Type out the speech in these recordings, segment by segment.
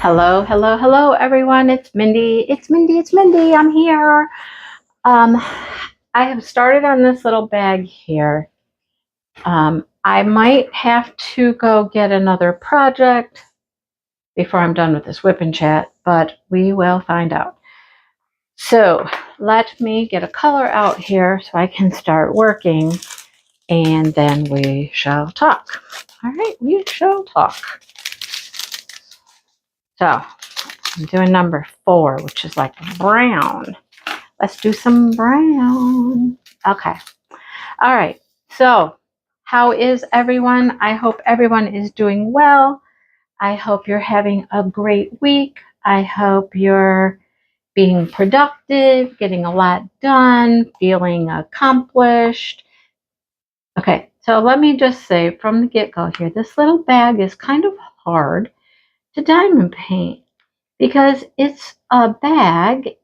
Hello, hello, hello, everyone. It's Mindy. It's Mindy. It's Mindy. I'm here. I have started on this little bag here. I might have to go get another project before I'm done with this WIP and Chat, but we will find out. So let me get a color out here so I can start working, and then we shall talk. All right, we shall talk. So I'm doing number 4, which is like brown. Let's do some brown. Okay. All right. So how is everyone? I hope everyone is doing well. I hope you're having a great week. I hope you're being productive, getting a lot done, feeling accomplished. Okay. So let me just say from the get-go here, this little bag is kind of hard to diamond paint because it's a bag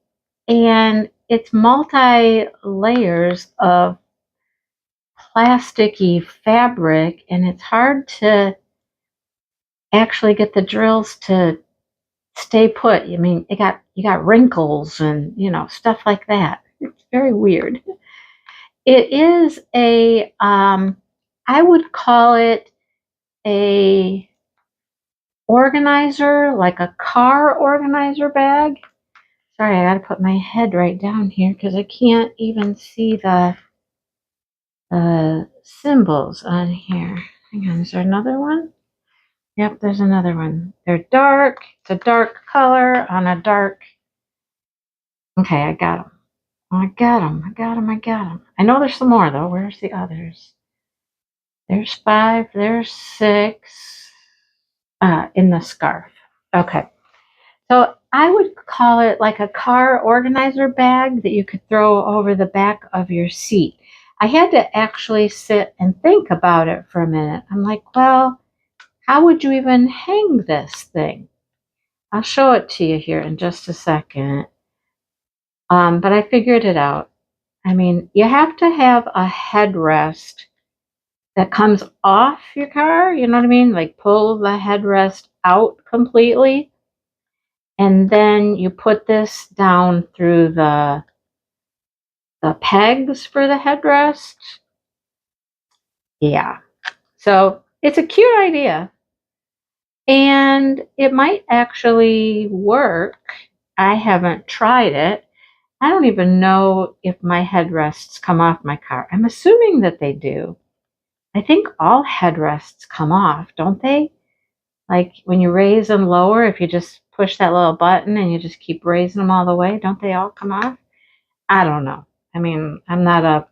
and it's multi-layers of plasticky fabric, and it's hard to actually get the drills to stay put. I mean, you got wrinkles and stuff like that. It's very weird. It is a I would call it a organizer, like a car organizer bag. Sorry, I gotta put my head right down here because I can't even see the symbols on here. Hang on, is there another one? Yep, there's another one. They're dark. It's a dark color on a dark. Okay, I got them. I got them. I got them. I got them. I know there's some more though. Where's the others? There's 5. There's 6. In the scarf. Okay. So I would call it like a car organizer bag that you could throw over the back of your seat. I had to actually sit and think about it for a minute. I'm like, well, how would you even hang this thing? I'll show it to you here in just a second. But I figured it out. I mean, you have to have a headrest that comes off your car. You know what I mean? Like pull the headrest out completely. And then you put this down through the pegs for the headrest. Yeah. So it's a cute idea. And it might actually work. I haven't tried it. I don't even know if my headrests come off my car. I'm assuming that they do. I think all headrests come off, don't they? Like when you raise and lower, if you just push that little button and you just keep raising them all the way, don't they all come off? I don't know. I mean, I'm not a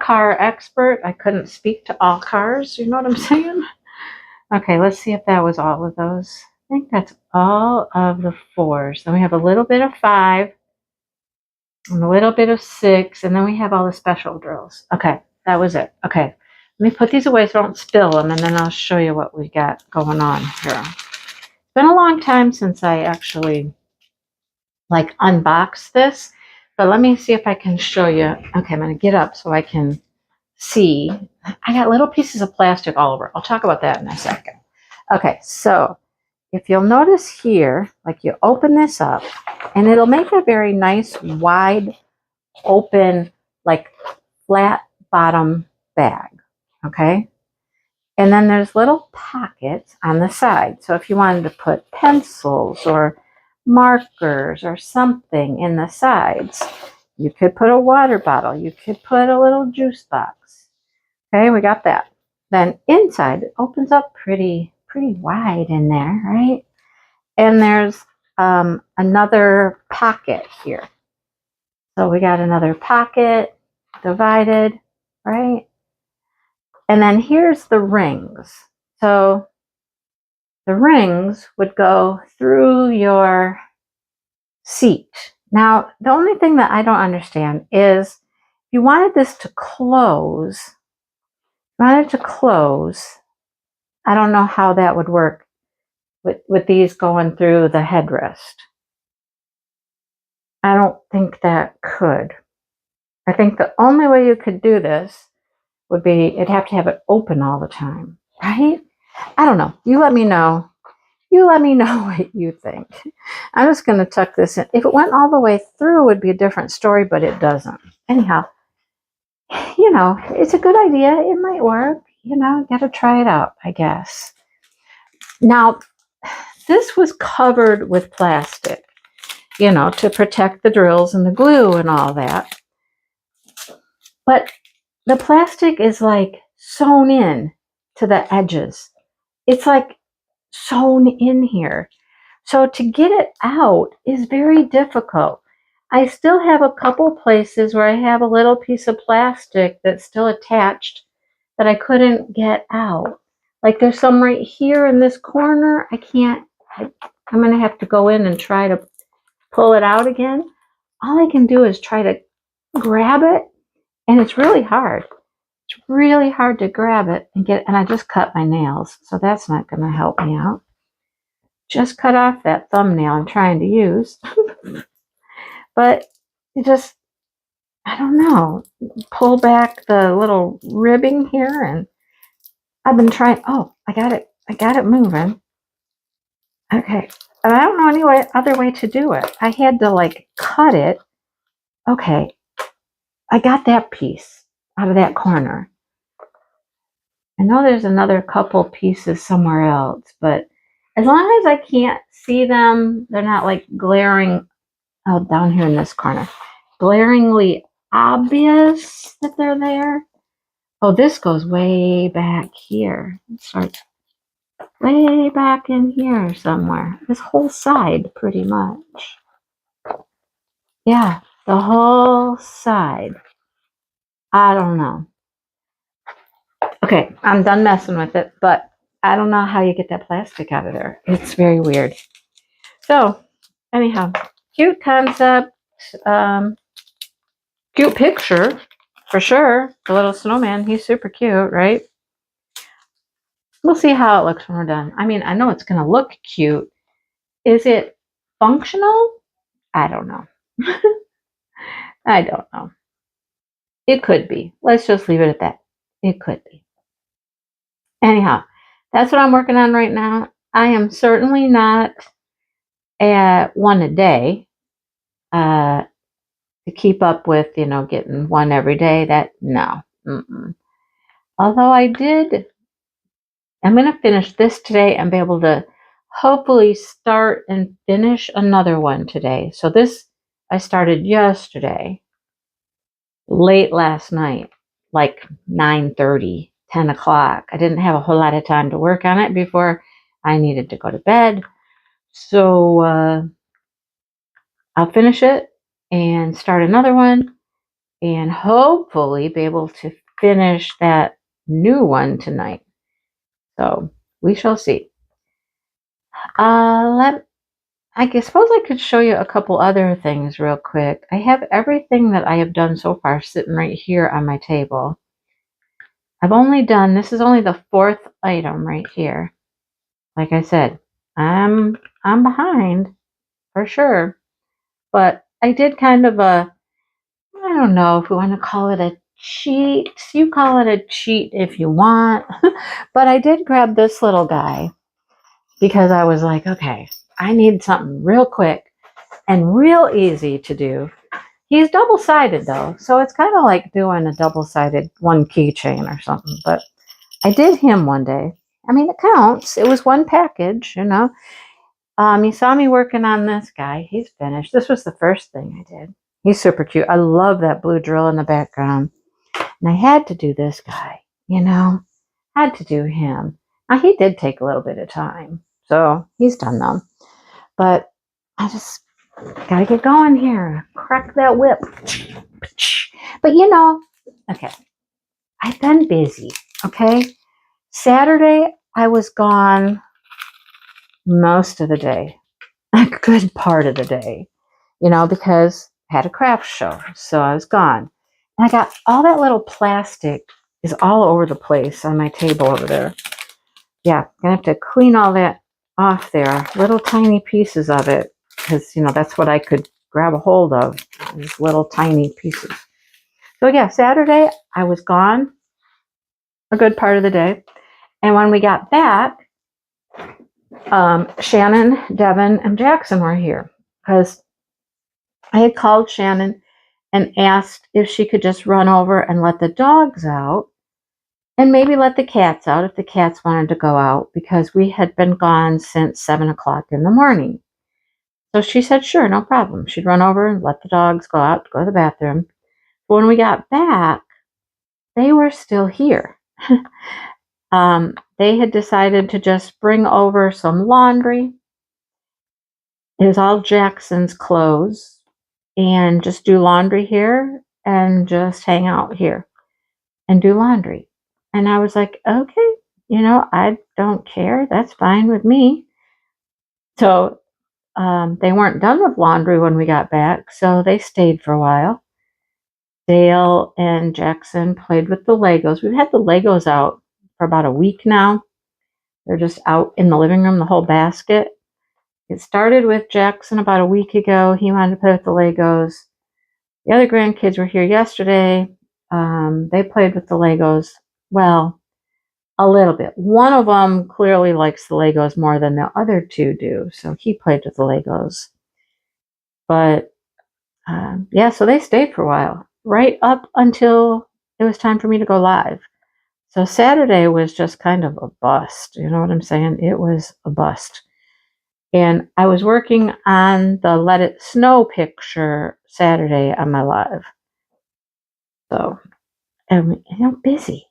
car expert. I couldn't speak to all cars. You know what I'm saying? Okay, let's see if that was all of those. I think that's all of the 4s. Then we have a little bit of 5 and a little bit of 6, and then we have all the special drills. Okay, that was it. Okay, let me put these away so I don't spill them, and then I'll show you what we got going on here. It's been a long time since I actually unboxed this, but let me see if I can show you. Okay, I'm going to get up so I can see. I got little pieces of plastic all over. I'll talk about that in a second. Okay, so if you'll notice here, like you open this up and it'll make a very nice wide open, like flat bottom bag. Okay. And then there's little pockets on the side. So if you wanted to put pencils or markers or something in the sides, you could put a water bottle. You could put a little juice box. Okay, we got that. Then inside, it opens up pretty wide in there, right? And there's another pocket here. So we got another pocket divided, right? And then here's the rings. So the rings would go through your seat. Now, the only thing that I don't understand is if you wanted this to close, I don't know how that would work with these going through the headrest. I don't think that could. I think the only way you could do this would be, it'd have to have it open all the time, right? I don't know. You let me know You let me know what you think. I'm just going to tuck this in. If it went all the way through, it would be a different story, but it doesn't. Anyhow, it's a good idea. It might work. Got to try it out, I guess. Now, this was covered with plastic, to protect the drills and the glue and all that. But the plastic is like sewn in to the edges. It's like sewn in here. So to get it out is very difficult. I still have a couple places where I have a little piece of plastic that's still attached that I couldn't get out. Like there's some right here in this corner. I'm going to have to go in and try to pull it out again. All I can do is try to grab it, and it's really hard. It's really hard to grab it and I just cut my nails, so that's not going to help me out. Just cut off that thumbnail I'm trying to use. But I don't know, pull back the little ribbing here, and I've been trying. Oh, I got it moving. Okay, and I don't know any other way to do it. I had to like cut it. Okay, I got that piece out of that corner. I know there's another couple pieces somewhere else, but as long as I can't see them, they're not like glaring. Oh, down here in this corner, glaringly obvious that they're there. Oh, this goes way back here. It starts way back in here somewhere. This whole side, pretty much. Yeah, the whole side. I don't know. Okay, I'm done messing with it, but I don't know how you get that plastic out of there. It's very weird. So, anyhow, cute concept. Cute picture, for sure. The little snowman, he's super cute, right? We'll see how it looks when we're done. I mean, I know it's going to look cute. Is it functional? I don't know. I don't know. It could be. Let's just leave it at that. It could be. Anyhow, that's what I'm working on right now. I am certainly not at one a day to keep up with, getting one every day. No. Although I'm going to finish this today and be able to hopefully start and finish another one today. So this I started yesterday, late last night, like 9:30, 10 o'clock. I didn't have a whole lot of time to work on it before I needed to go to bed. So I'll finish it and start another one and hopefully be able to finish that new one tonight. So we shall see. I suppose I could show you a couple other things real quick. I have everything that I have done so far sitting right here on my table. This is only the 4th item right here. Like I said, I'm behind for sure. But I did kind of I don't know if we want to call it a cheat. You call it a cheat if you want. But I did grab this little guy because I was like, okay, I need something real quick and real easy to do. He's double-sided though, so it's kind of like doing a double-sided one keychain or something, but I did him one day. I mean, it counts. It was one package, You saw me working on this guy. He's finished. This was the first thing I did. He's super cute. I love that blue drill in the background. And I had to do this guy, Had to do him. Now, he did take a little bit of time, so he's done now. But I just gotta get going here. Crack that whip. But okay. I've been busy, okay? Saturday, I was gone most of the day. A good part of the day. Because I had a craft show. So I was gone. And I got all that little plastic is all over the place on my table over there. Yeah, gonna have to clean all that off there. Little tiny pieces of it. Because, that's what I could grab a hold of. These little tiny pieces. So yeah, Saturday, I was gone a good part of the day. And when we got back, Shannon, Devin, and Jackson were here because I had called Shannon and asked if she could just run over and let the dogs out and maybe let the cats out if the cats wanted to go out, because we had been gone since 7 o'clock in the morning. So she said, sure, no problem. She'd run over and let the dogs go out, go to the bathroom. But when we got back, they were still here. They had decided to just bring over some laundry. It was all Jackson's clothes, and just do laundry here and just hang out here and do laundry. And I was like, okay, I don't care. That's fine with me. So they weren't done with laundry when we got back, so they stayed for a while. Dale and Jackson played with the Legos. We've had the Legos out for about a week now. They're just out in the living room, the whole basket. It started with Jackson about a week ago. He wanted to play with the Legos. The other grandkids were here yesterday. They played with the Legos. Well, a little bit. One of them clearly likes the Legos more than the other two do, so he played with the Legos. But yeah, so they stayed for a while, right up until it was time for me to go live. So Saturday was just kind of a bust. You know what I'm saying? It was a bust. And I was working on the Let It Snow picture Saturday on my live. So, busy.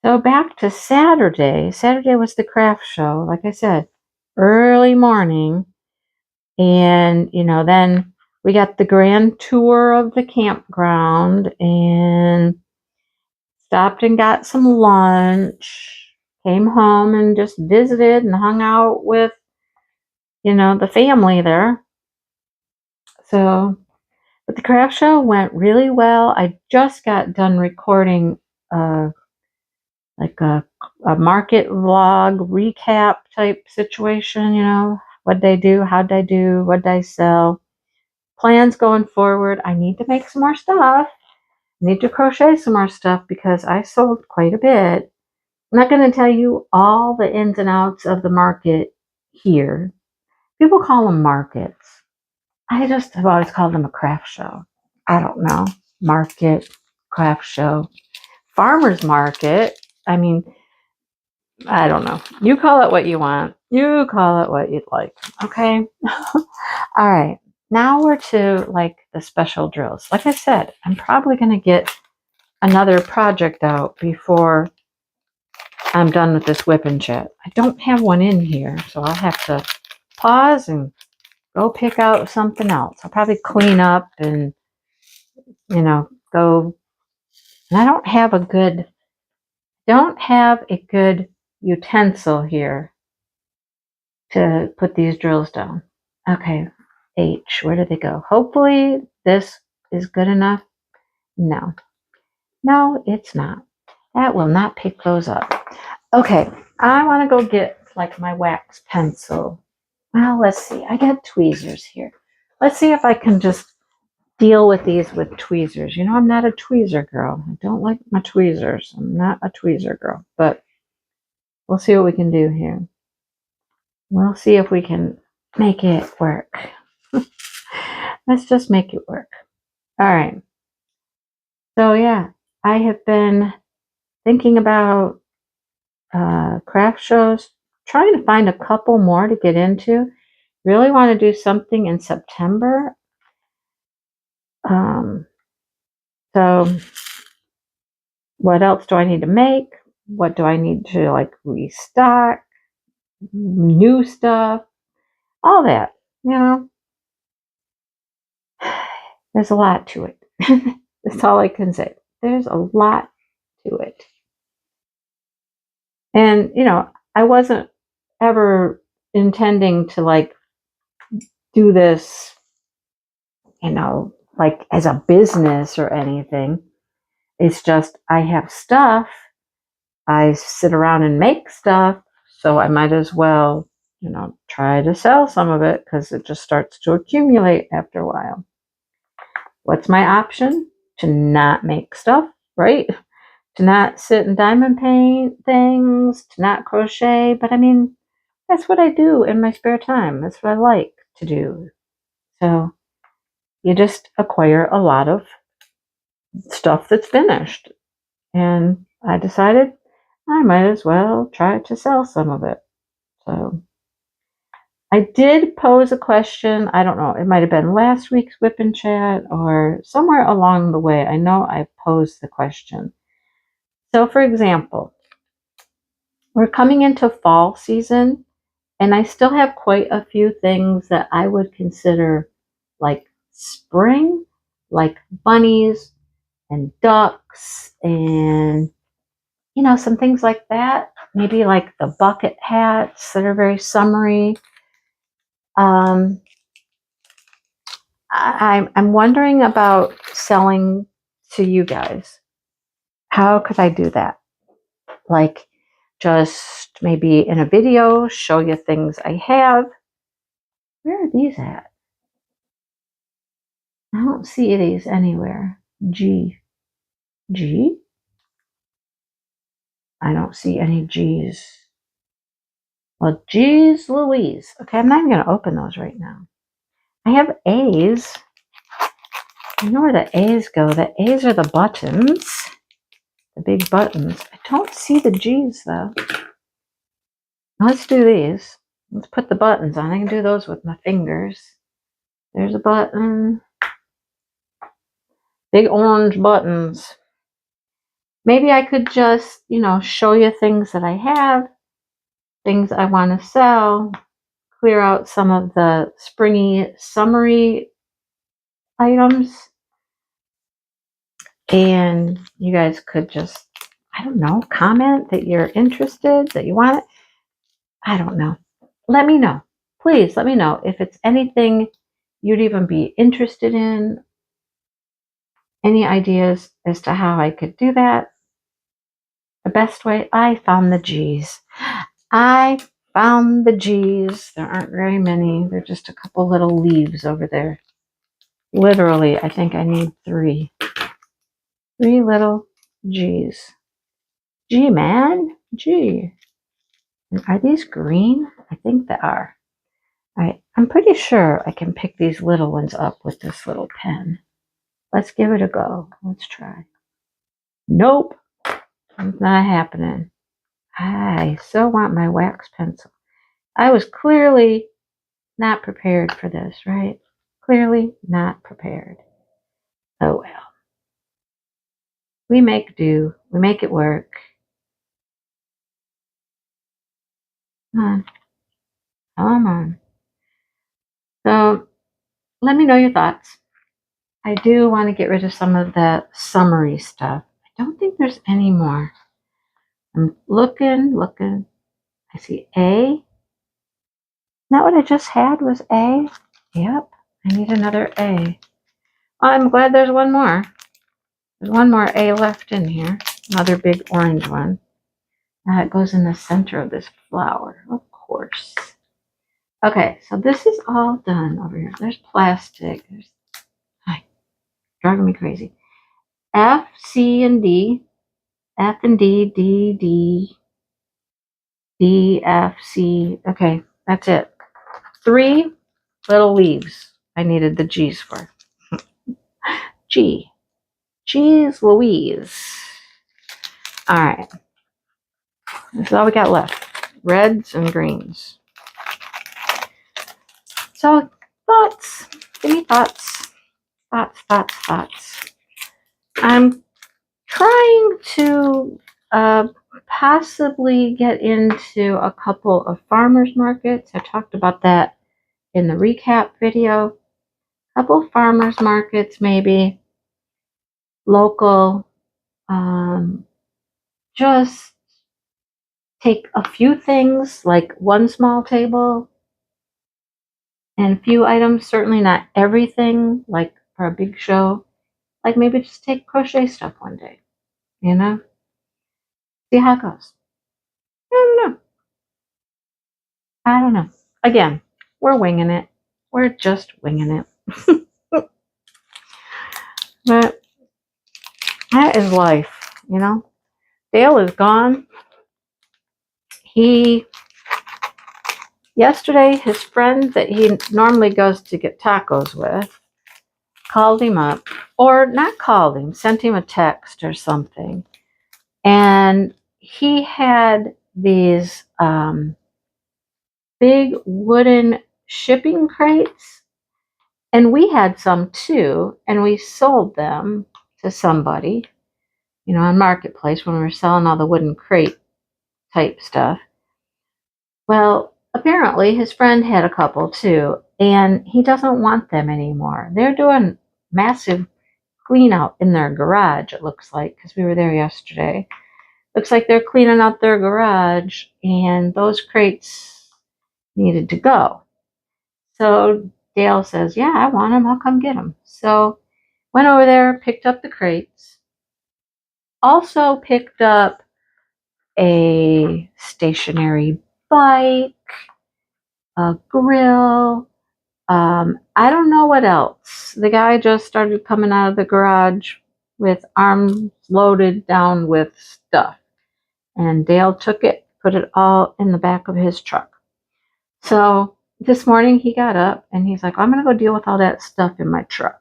So back to Saturday. Saturday was the craft show, like I said, early morning. And, then we got the grand tour of the campground and stopped and got some lunch, came home and just visited and hung out with, the family there. So, but the craft show went really well. I just got done recording like a market vlog recap type situation, what'd I do, how'd I do, what'd I sell, plans going forward. I need to make some more stuff. I need to crochet some more stuff because I sold quite a bit. I'm not going to tell you all the ins and outs of the market here. People call them markets. I just have always called them a craft show. I don't know. Market, craft show, farmer's market. I mean, I don't know. You call it what you want. You call it what you'd like. Okay? All right. Now we're to like the special drills. Like I said, I'm probably going to get another project out before I'm done with this WIP and Chat. I don't have one in here, so I'll have to pause and go pick out something else. I'll probably clean up and, go. And I don't have a good utensil here to put these drills down. Okay, H, where did they go? Hopefully this is good enough. No, it's not. That will not pick those up. Okay, I want to go get like my wax pencil. Well, let's see. I got tweezers here. Let's see if I can just deal with these with tweezers. I'm not a tweezer girl. I don't like my tweezers. I'm not a tweezer girl, but we'll see what we can do here. We'll see if we can make it work. Let's just make it work. All right. So yeah, I have been thinking about craft shows, trying to find a couple more to get into. Really want to do something in September. So what else do I need to make? What do I need to like restock? New stuff, all that, There's a lot to it. That's all I can say. There's a lot to it. And, I wasn't ever intending to like do this, like as a business or anything. It's just I have stuff. I sit around and make stuff. So I might as well, try to sell some of it because it just starts to accumulate after a while. What's my option? To not make stuff, right? To not sit and diamond paint things, to not crochet. But I mean, that's what I do in my spare time. That's what I like to do. So you just acquire a lot of stuff that's finished. And I decided I might as well try to sell some of it. So I did pose a question. I don't know. It might have been last week's WIP and Chat or somewhere along the way. I know I posed the question. So, for example, we're coming into fall season, and I still have quite a few things that I would consider like spring, like bunnies and ducks and, some things like that. Maybe like the bucket hats that are very summery. I'm wondering about selling to you guys. How could I do that? Like just maybe in a video, show you things I have. Where are these at? I don't see these anywhere. G. I don't see any G's. Well, geez Louise. Okay, I'm not even going to open those right now. I have A's. I know where the A's go. The A's are the buttons. The big buttons. I don't see the G's though. Let's do these. Let's put the buttons on. I can do those with my fingers. There's a button. Big orange buttons. Maybe I could just, show you things that I have, things I want to sell, clear out some of the springy, summery items. And you guys could just, I don't know, comment that you're interested, that you want it. I don't know. Let me know. Please let me know if it's anything you'd even be interested in. Any ideas as to how I could do that? The best way, I found the G's. I found the G's. There aren't very many. They're just a couple little leaves over there. Literally, I think I need 3. 3 little G's. G, man. G. Are these green? I think they are. All right. I'm pretty sure I can pick these little ones up with this little pen. Let's give it a go. Let's try. Nope. It's not happening. I so want my wax pencil. I was clearly not prepared for this, right? Clearly not prepared. Oh well. We make do. We make it work. Come on. Come on. So let me know your thoughts. I do want to get rid of some of the summery stuff. I don't think there's any more. I'm looking. I see A. Isn't that what I just had was A? Yep. I need another A. Oh, I'm glad there's one more. There's one more A left in here. Another big orange one. Now it goes in the center of this flower, of course. Okay, so this is all done over here. There's plastic. Driving me crazy. F, C, and D. F and D, D, D, D, F, C. Okay, that's it. 3 little leaves I needed the G's for. G. G's Louise. All right. That's all we got left. Reds and greens. So, thoughts. Give me thoughts. Thoughts. I'm trying to possibly get into a couple of farmers markets. I talked about that in the recap video. A couple of farmers markets, maybe local. Just take a few things, like one small table and a few items. Certainly not everything, like for a big show. Like maybe just take crochet stuff one day, See how it goes. I don't know. Again, we're winging it. We're just winging it. But that is life, Dale is gone. He Yesterday, his friend that he normally goes to get tacos with called him up, or not called him, sent him a text or something. And he had these big wooden shipping crates, and we had some too, and we sold them to somebody, on Marketplace when we were selling all the wooden crate type stuff. Well, apparently his friend had a couple too, and he doesn't want them anymore. They're doing massive clean out in their garage, it looks like, because we were there yesterday. Looks like they're cleaning out their garage, and those crates needed to go. So Dale says, yeah, I want them. I'll come get them. So went over there, picked up the crates. Also picked up a stationary bike, a grill. I don't know what else. The guy just started coming out of the garage with arms loaded down with stuff. And Dale took it, put it all in the back of his truck. So this morning he got up and he's like, I'm going to go deal with all that stuff in my truck.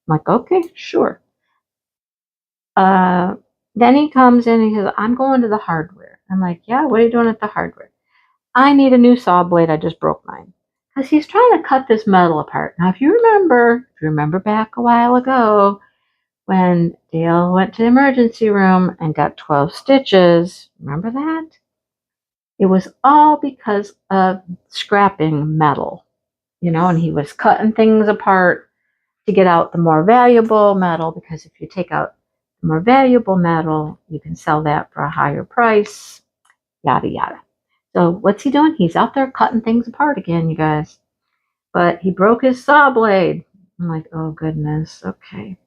I'm like, okay, sure. Then he comes in and he says, I'm going to the hardware. I'm like, yeah, what are you doing at the hardware? I need a new saw blade. I just broke mine. Because he's trying to cut this metal apart. Now, if you remember back a while ago when Dale went to the emergency room and got 12 stitches, remember that? It was all because of scrapping metal, and he was cutting things apart to get out the more valuable metal, because if you take out the more valuable metal, you can sell that for a higher price, yada, yada. So what's he doing? He's out there cutting things apart again, you guys. But he broke his saw blade. I'm like, oh, goodness, okay.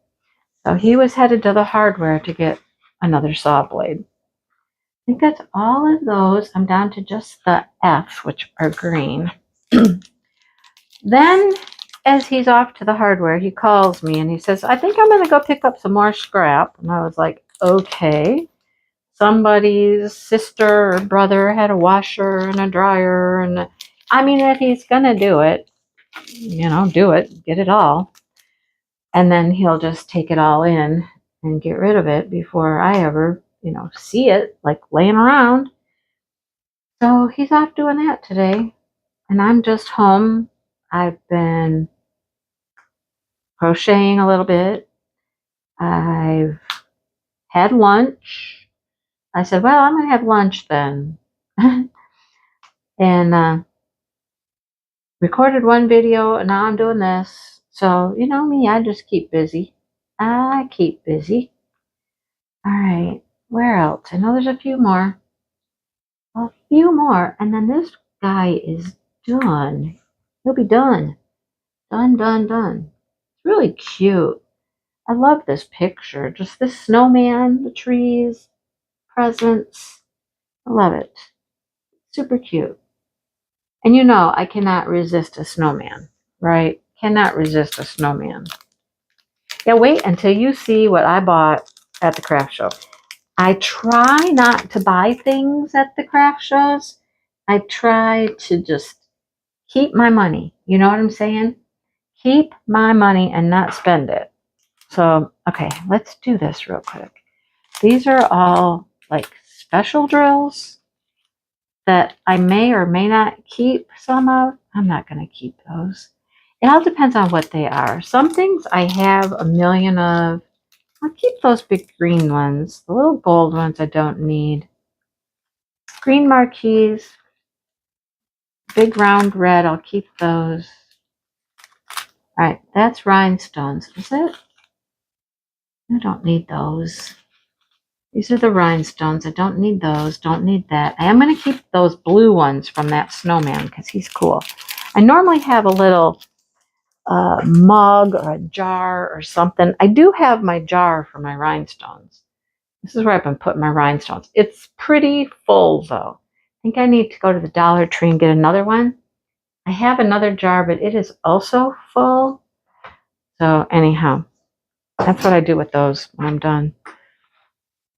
So he was headed to the hardware to get another saw blade. I think that's all of those. I'm down to just the F, which are green. Then, as he's off to the hardware, he calls me and he says, I think I'm going to go pick up some more scrap. And I was like, okay. Somebody's sister or brother had a washer and a dryer. And if he's going to do it, do it, get it all. And then he'll just take it all in and get rid of it before I ever, see it, like laying around. So he's off doing that today. And I'm just home. I've been crocheting a little bit. I've had lunch. I said, well, I'm going to have lunch then. And recorded one video, and now I'm doing this. So, you know me, I just keep busy. I keep busy. All right, where else? I know there's a few more. A few more, and then this guy is done. He'll be done. Done, done, done. It's really cute. I love this picture. Just this snowman, the trees, presents. I love it. Super cute. And I cannot resist a snowman, right? Cannot resist a snowman. Yeah, wait until you see what I bought at the craft show. I try not to buy things at the craft shows. I try to just keep my money. You know what I'm saying? Keep my money and not spend it. So, okay, let's do this real quick. These are all like special drills that I may or may not keep some of. I'm not going to keep those. It all depends on what they are. Some things I have a million of. I'll keep those big green ones. The little gold ones I don't need. Green marquees. Big round red, I'll keep those. All right, that's rhinestones, is it? I don't need those. These are the rhinestones. I don't need those. Don't need that. I am going to keep those blue ones from that snowman because he's cool. I normally have a little mug or a jar or something. I do have my jar for my rhinestones. This is where I've been putting my rhinestones. It's pretty full, though. I think I need to go to the Dollar Tree and get another one. I have another jar, but it is also full. So anyhow, that's what I do with those when I'm done.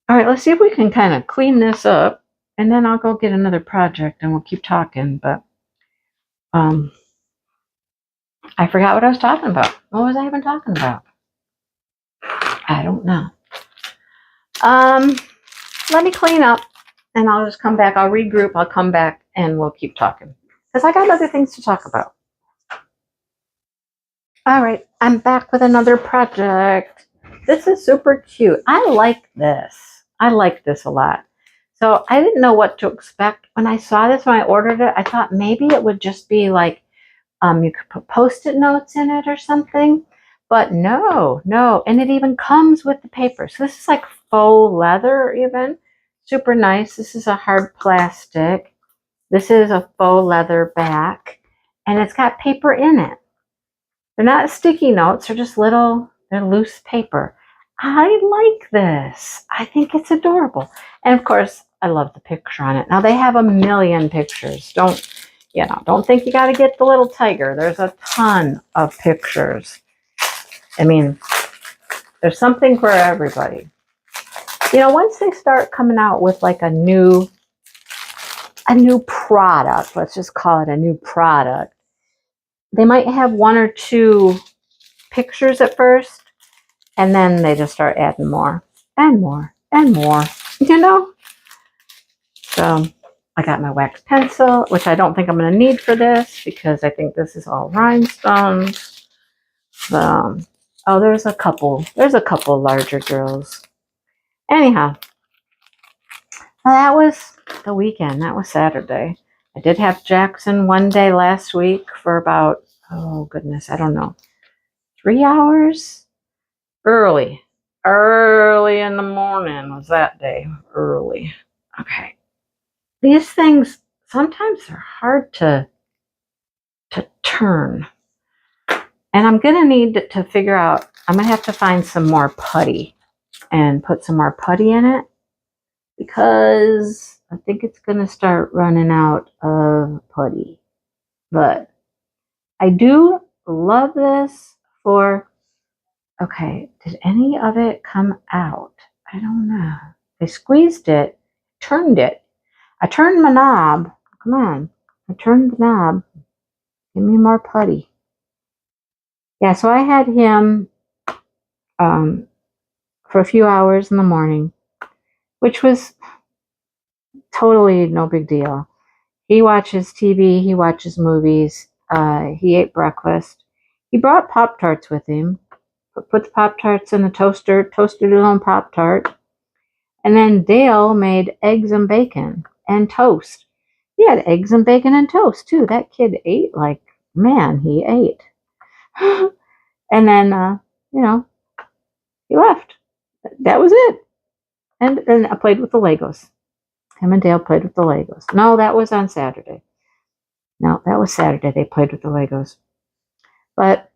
All right, let's see if we can kind of clean this up, and then I'll go get another project and we'll keep talking. But I forgot what I was talking about. What was I even talking about? I don't know. Let me clean up and I'll just come back. I'll regroup. I'll come back and we'll keep talking because I got other things to talk about. All right, I'm back with another project. This is super cute. I like this. I like this a lot. So I didn't know what to expect when I saw this. When I ordered it, I thought maybe it would just be like you could put Post-it notes in it or something. But no, and it even comes with the paper. So this is like faux leather even. Super nice. This is a hard plastic. This is a faux leather back. And it's got paper in it. They're not sticky notes. They're just they're loose paper. I like this. I think it's adorable. And of course, I love the picture on it. Now they have a million pictures. Don't think you got to get the little tiger. There's a ton of pictures. I mean, there's something for everybody. Once they start coming out with like a new product, let's just call it a new product, they might have one or two pictures at first, and then they just start adding more and more and more, So I got my wax pencil, which I don't think I'm going to need for this because I think this is all rhinestones. Oh, there's a couple larger girls. Anyhow, well, that was the weekend. That was Saturday. I did have Jackson one day last week for about, oh goodness, I don't know, 3 hours? Early in the morning was that day. Early. Okay. These things, sometimes they're hard to turn. And I'm going to need to figure out, I'm going to have to find some more putty and put some more putty in it because I think it's going to start running out of putty. But I do love this for, okay, did any of it come out? I don't know. I squeezed it, turned it. I turned my knob. Come on. I turned the knob. Give me more putty. Yeah, so I had him for a few hours in the morning, which was totally no big deal. He watches TV. He watches movies. He ate breakfast. He brought Pop-Tarts with him. Put the Pop-Tarts in the toaster, toasted his own Pop-Tart. And then Dale made eggs and bacon and toast. He had eggs and bacon and toast, too. That kid ate like, man, he ate. And then, he left. That was it. And I played with the Legos. Him and Dale played with the Legos. No, that was on Saturday. No, that was Saturday. They played with the Legos. But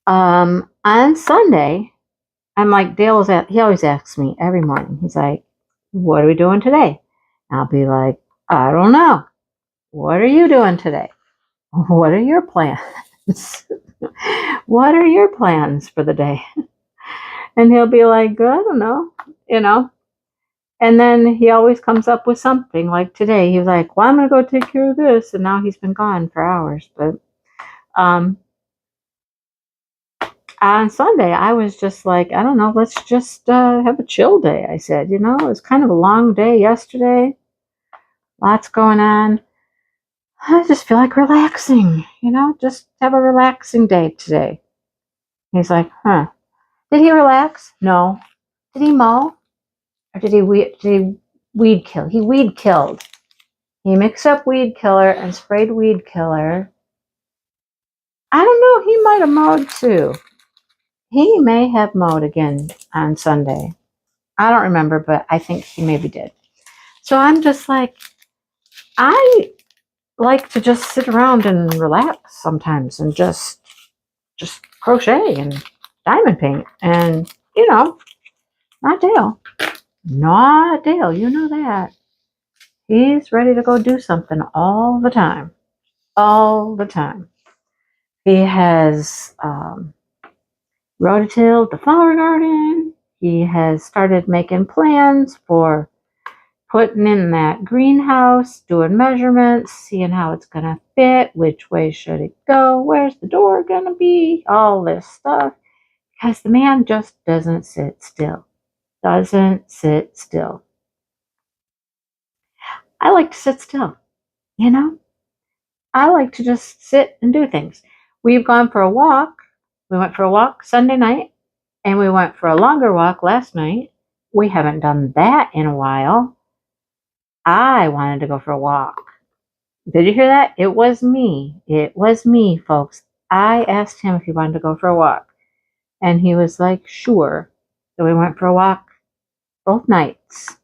on Sunday, I'm like, he always asks me every morning. He's like, what are we doing today? And I'll be like, I don't know. What are you doing today? What are your plans? What are your plans for the day? And he'll be like, I don't know, And then he always comes up with something. Like today, he was like, well, I'm going to go take care of this. And now he's been gone for hours. But on Sunday, I was just like, I don't know, let's just have a chill day. I said, it was kind of a long day yesterday. Lots going on. I just feel like relaxing, just have a relaxing day today. He's like, huh. Did he relax? No. Did he mow? Or did he weed kill? He weed killed. He mixed up weed killer and sprayed weed killer. I don't know. He might have mowed too. He may have mowed again on Sunday. I don't remember, but I think he maybe did. So I'm just like, I like to just sit around and relax sometimes and just crochet and diamond paint and, not Dale. Not Dale. You know that. He's ready to go do something all the time. All the time. He has rototilled the flower garden. He has started making plans for putting in that greenhouse, doing measurements, seeing how it's going to fit, which way should it go, where's the door going to be, all this stuff. Because the man just doesn't sit still. Doesn't sit still. I like to sit still, you know? I like to just sit and do things. We've gone for a walk. We went for a walk Sunday night, and we went for a longer walk last night. We haven't done that in a while. I wanted to go for a walk. Did you hear that? It was me. It was me, folks. I asked him if he wanted to go for a walk, and he was like, sure. So we went for a walk both nights,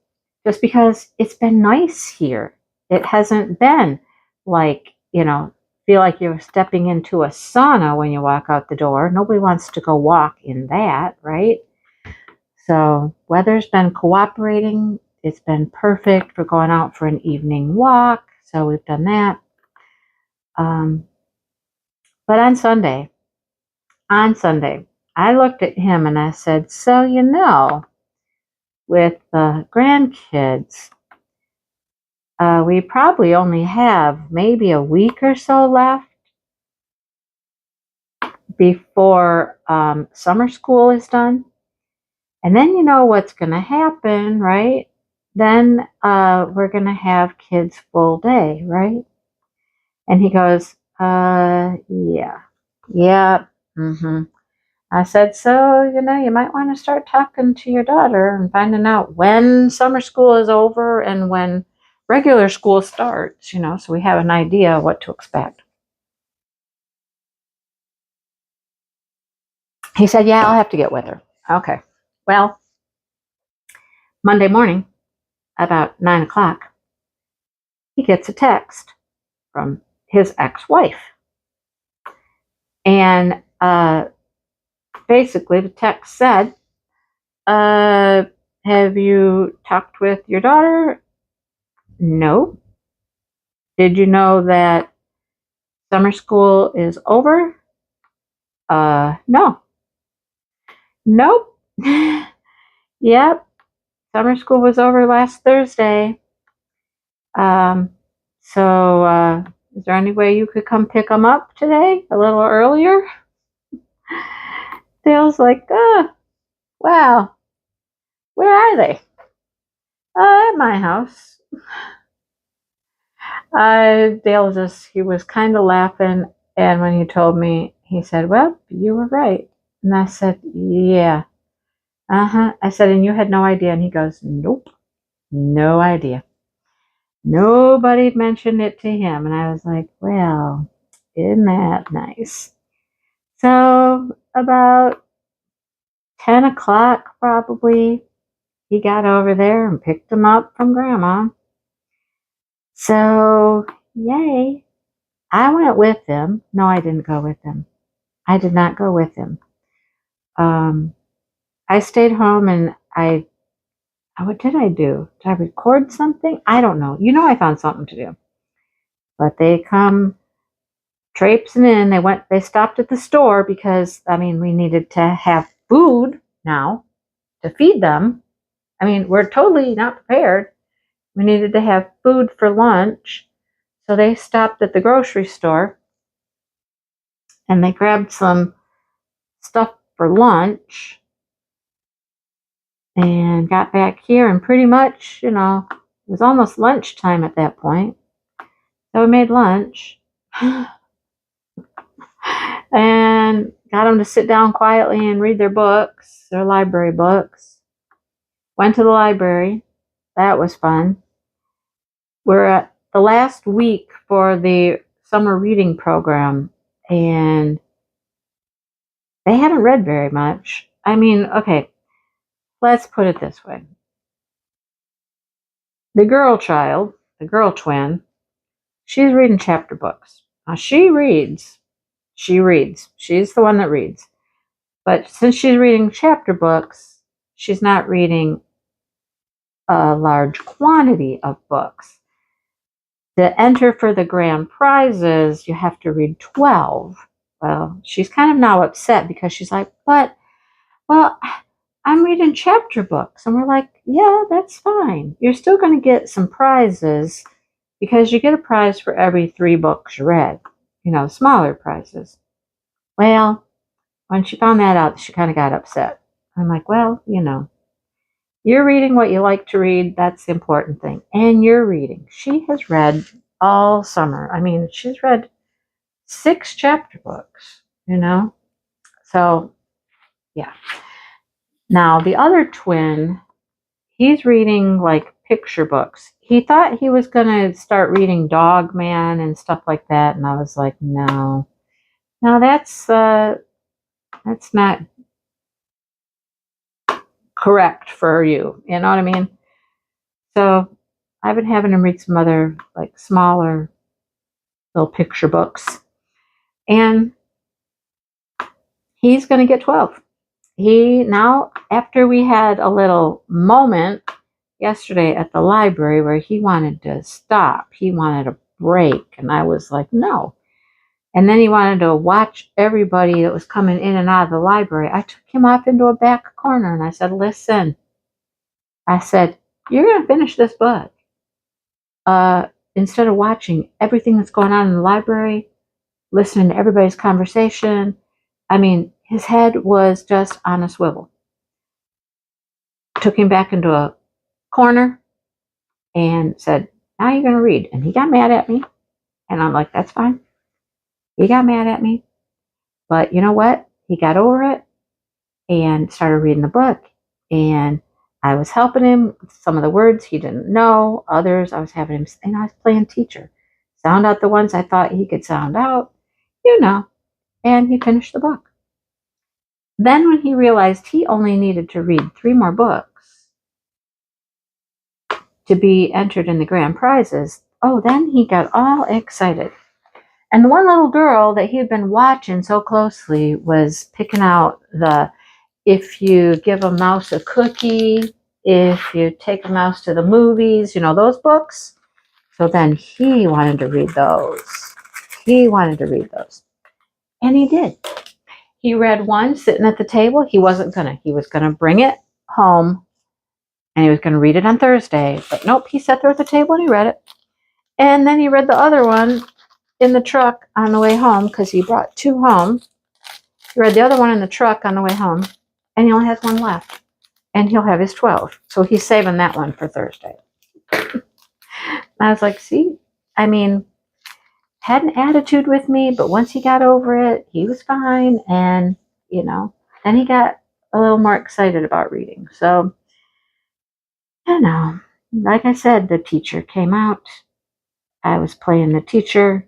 just because it's been nice here. It hasn't been like, feel like you're stepping into a sauna when you walk out the door. Nobody wants to go walk in that, right? So weather's been cooperating. It's been perfect for going out for an evening walk. So we've done that. But on Sunday, I looked at him and I said, so, with the grandkids, we probably only have maybe a week or so left before summer school is done. And then you know what's going to happen, right? Then we're going to have kids full day, right? And he goes, yeah. I said, so, you might want to start talking to your daughter and finding out when summer school is over and when regular school starts, so we have an idea what to expect. He said, yeah, I'll have to get with her. Okay. Well, Monday morning, about 9 o'clock, he gets a text from his ex-wife. And basically the text said, have you talked with your daughter? No. Did you know that summer school is over? No. Nope. Yep. Summer school was over last Thursday. So is there any way you could come pick them up today a little earlier? Dale's like, wow. Where are they? At my house. Dale he was kind of laughing, and when he told me, he said, well, you were right. And I said, yeah. I said, and you had no idea? And he goes, nope, no idea. Nobody mentioned it to him. And I was like, well, isn't that nice? So about 10 o'clock probably, he got over there and picked them up from Grandma. So, yay. I went with them. No, I didn't go with them. I did not go with them. I stayed home and what did I do? Did I record something? I don't know. I found something to do. But they come traipsing in. They stopped at the store because, we needed to have food now to feed them. We're totally not prepared. We needed to have food for lunch. So they stopped at the grocery store and they grabbed some stuff for lunch and got back here, and pretty much, it was almost lunchtime at that point. So we made lunch and got them to sit down quietly and read their books, their library books. Went to the library. That was fun. We're at the last week for the summer reading program, and they hadn't read very much. Okay, let's put it this way. The girl twin, she's reading chapter books. Now she reads. She's the one that reads. But since she's reading chapter books, she's not reading a large quantity of books. To enter for the grand prizes, you have to read 12. Well, she's kind of now upset because she's like, well, I'm reading chapter books. And we're like, yeah, that's fine. You're still going to get some prizes because you get a prize for every 3 books you read, smaller prizes. Well, when she found that out, she kind of got upset. I'm like, well, you're reading what you like to read. That's the important thing. And you're reading. She has read all summer. I mean, she's read 6 chapter books, So, yeah. Now, the other twin, he's reading like picture books. He thought he was going to start reading Dog Man and stuff like that. And I was like, no, that's not correct for you. You know what I mean? So I've been having him read some other like smaller little picture books. And he's going to get 12. Now, after we had a little moment yesterday at the library where he wanted to stop, he wanted a break, and I was like, no. And then he wanted to watch everybody that was coming in and out of the library. I took him off into a back corner and I said, listen, I said, you're going to finish this book. Instead of watching everything that's going on in the library, listening to everybody's conversation, I mean, his head was just on a swivel. Took him back into a corner and said, now you're going to read. And he got mad at me. And I'm like, that's fine. He got mad at me. But you know what? He got over it and started reading the book. And I was helping him with some of the words he didn't know. Others, I was having him, and I was playing teacher. Sound out the ones I thought he could sound out, and he finished the book. Then when he realized he only needed to read 3 more books to be entered in the grand prizes, then he got all excited. And the one little girl that he had been watching so closely was picking out if you give a mouse a cookie, if you take a mouse to the movies, those books. So then he wanted to read those. And he did. He read one sitting at the table. He was going to bring it home and he was going to read it on Thursday. But nope, he sat there at the table and he read it. And then he read the other one in the truck on the way home because he brought 2 home. He read the other one in the truck on the way home and he only has 1 left. And he'll have his 12. So he's saving that one for Thursday. I was like, see, had an attitude with me, but once he got over it, he was fine. And, then he got a little more excited about reading. So, like I said, the teacher came out. I was playing the teacher.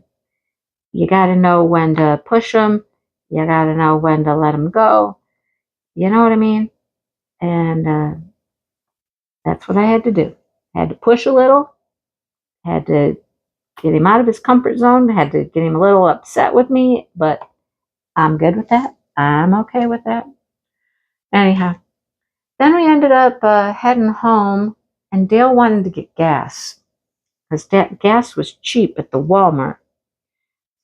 You got to know when to push them. You got to know when to let them go. You know what I mean? And that's what I had to do. I had to push a little. I had to get him out of his comfort zone. I had to get him a little upset with me, but I'm good with that. I'm okay with that. Anyhow, then we ended up heading home, and Dale wanted to get gas because gas was cheap at the Walmart.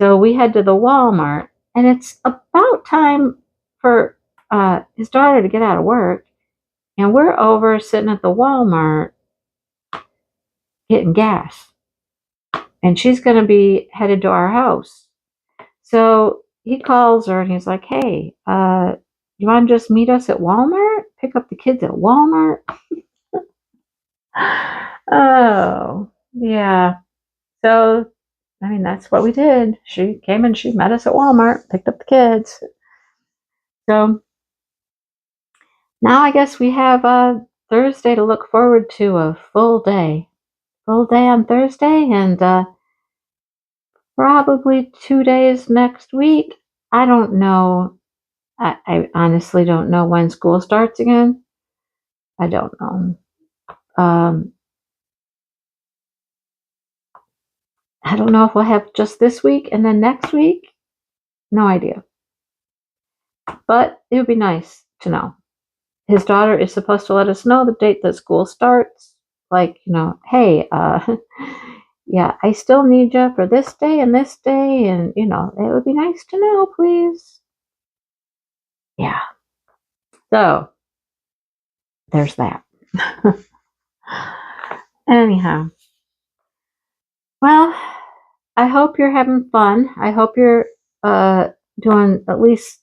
So we head to the Walmart, and it's about time for his daughter to get out of work, and we're over sitting at the Walmart getting gas, and she's going to be headed to our house. So he calls her and he's like, hey, you want to just meet us at Walmart? Pick up the kids at Walmart? Oh, yeah. So, that's what we did. She came and she met us at Walmart, picked up the kids. So now I guess we have Thursday to look forward to, a full day. Full day on Thursday and probably 2 days next week. I don't know. I honestly don't know when school starts again. I don't know. I don't know if we'll have just this week and then next week. No idea. But it would be nice to know. His daughter is supposed to let us know the date that school starts. Like, hey, yeah, I still need you for this day and this day. And, it would be nice to know, please. Yeah. So, there's that. Anyhow, well, I hope you're having fun. I hope you're doing at least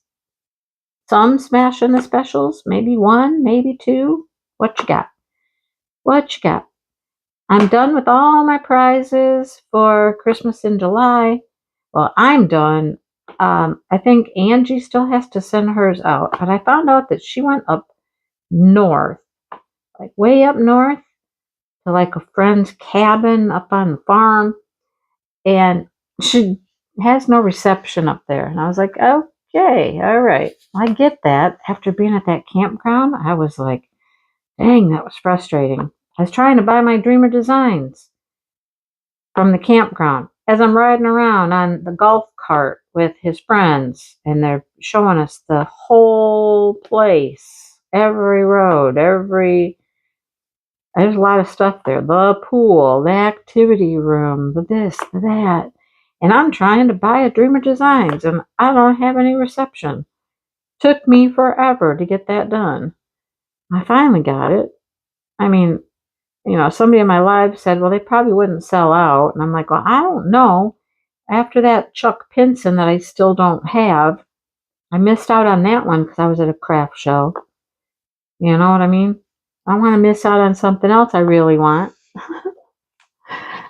some smashing the specials. Maybe one, maybe two. What you got? What you got? I'm done with all my prizes for Christmas in July. Well, I'm done. I think Angie still has to send hers out, but I found out that she went up north, like way up north, to like a friend's cabin up on the farm, and she has no reception up there. And I was like, okay, all right, I get that. After being at that campground, I was like, dang, that was frustrating. I was trying to buy my Dreamer Designs from the campground as I'm riding around on the golf cart with his friends, and they're showing us the whole place, every road, there's a lot of stuff there. The pool, the activity room, the this, the that. And I'm trying to buy a Dreamer Designs, and I don't have any reception. Took me forever to get that done. I finally got it. I mean, somebody in my live said, well, they probably wouldn't sell out. And I'm like, well, I don't know. After that Chuck Pinson that I still don't have, I missed out on that one because I was at a craft show. You know what I mean? I don't want to miss out on something else I really want.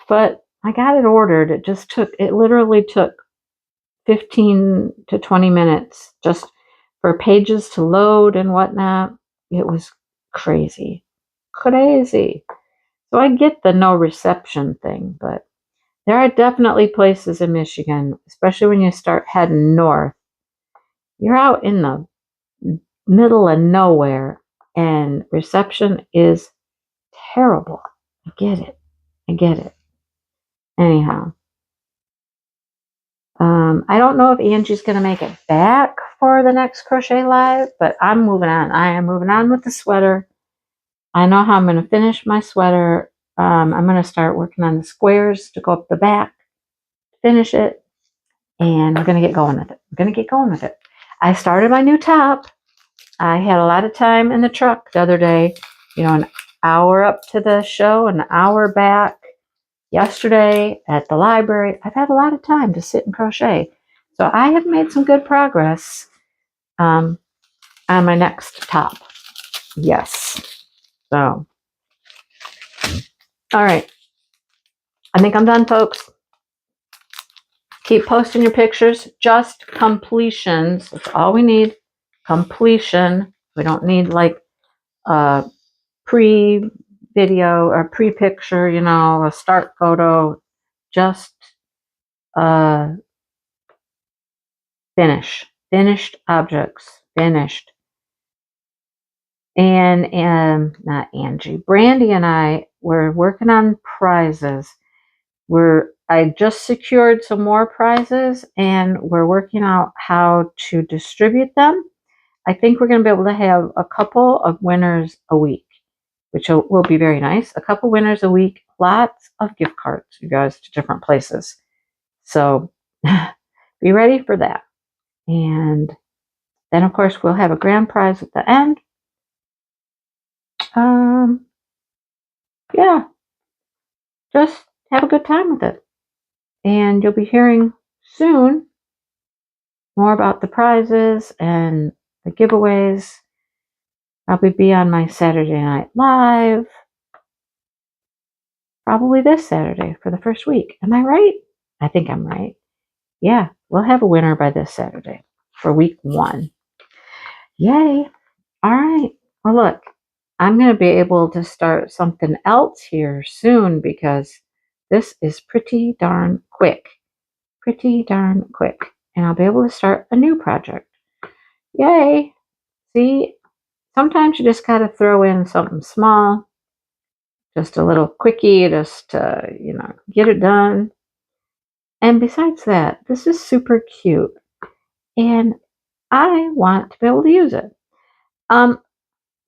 But I got it ordered. It literally took 15 to 20 minutes just for pages to load and whatnot. It was crazy. Crazy. So I get the no reception thing, but there are definitely places in Michigan, especially when you start heading north. You're out in the middle of nowhere, and reception is terrible. I get it. Anyhow, I don't know if Angie's going to make it back for the next crochet live, but I'm moving on. I am moving on with the sweater. I know how I'm going to finish my sweater. I'm going to start working on the squares to go up the back, finish it, and we're going to get going with it. I started my new top. I had a lot of time in the truck the other day, an hour up to the show, an hour back. Yesterday at the library, I've had a lot of time to sit and crochet. So I have made some good progress on my next top. Yes. So, all right. I think I'm done, folks. Keep posting your pictures. Just completions. That's all we need. Completion. We don't need like pre-video or pre-picture, a start photo. Just finished objects, finished. And not Angie, Brandy and I were working on prizes. I just secured some more prizes, and we're working out how to distribute them. I think we're going to be able to have a couple of winners a week, which will be very nice. A couple winners a week, lots of gift cards, you guys, to different places. So be ready for that. And then, of course, we'll have a grand prize at the end. Yeah, just have a good time with it. And you'll be hearing soon more about the prizes and the giveaways. Probably be on my Saturday Night Live. Probably this Saturday for the first week. Am I right? I think I'm right. Yeah, we'll have a winner by this Saturday for week 1. Yay. All right. Well, look, I'm going to be able to start something else here soon because this is pretty darn quick. And I'll be able to start a new project. Yay. See, sometimes you just got to throw in something small, just a little quickie, just to, get it done. And besides that, this is super cute. And I want to be able to use it.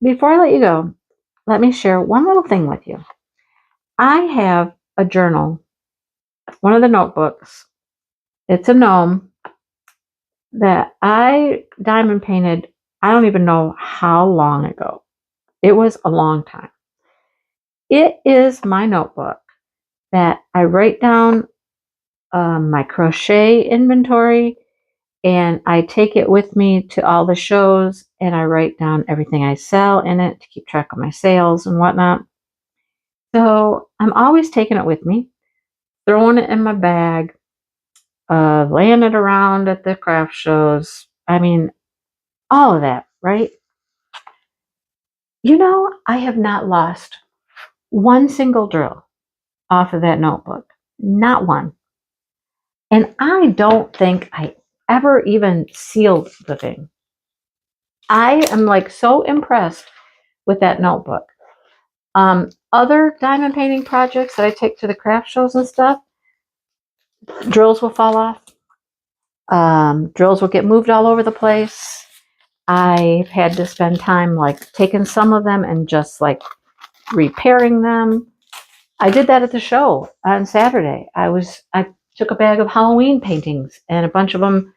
Before I let you go, let me share one little thing with you. I have a journal, one of the notebooks. It's a gnome that I diamond painted, I don't even know how long ago. It was a long time. It is my notebook that I write down my crochet inventory, and I take it with me to all the shows, and I write down everything I sell in it to keep track of my sales and whatnot. So I'm always taking it with me, throwing it in my bag, laying it around at the craft shows. I mean, all of that, right? You know, I have not lost one single drill off of that notebook. Not one. And I don't think I ever even sealed the thing. I am like so impressed with that notebook. Other diamond painting projects that I take to the craft shows and stuff, drills will fall off. Drills will get moved all over the place. I've had to spend time like taking some of them and just like repairing them. I did that at the show on Saturday. I took a bag of Halloween paintings, and a bunch of them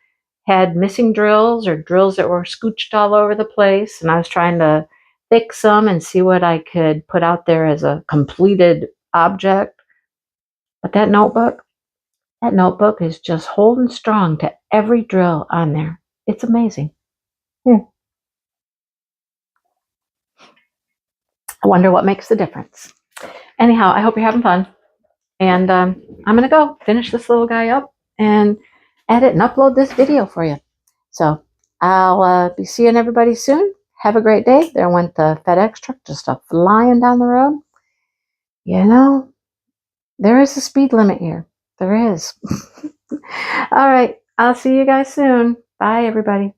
had missing drills or drills that were scooched all over the place, and I was trying to fix them and see what I could put out there as a completed object. But that notebook is just holding strong to every drill on there. It's amazing. I wonder what makes the difference. Anyhow, I hope you're having fun. And I'm going to go finish this little guy up and edit and upload this video for you. So I'll be seeing everybody soon. Have a great day. There went the FedEx truck just flying down the road. You know, there is a speed limit here. There is. All right. I'll see you guys soon. Bye, everybody.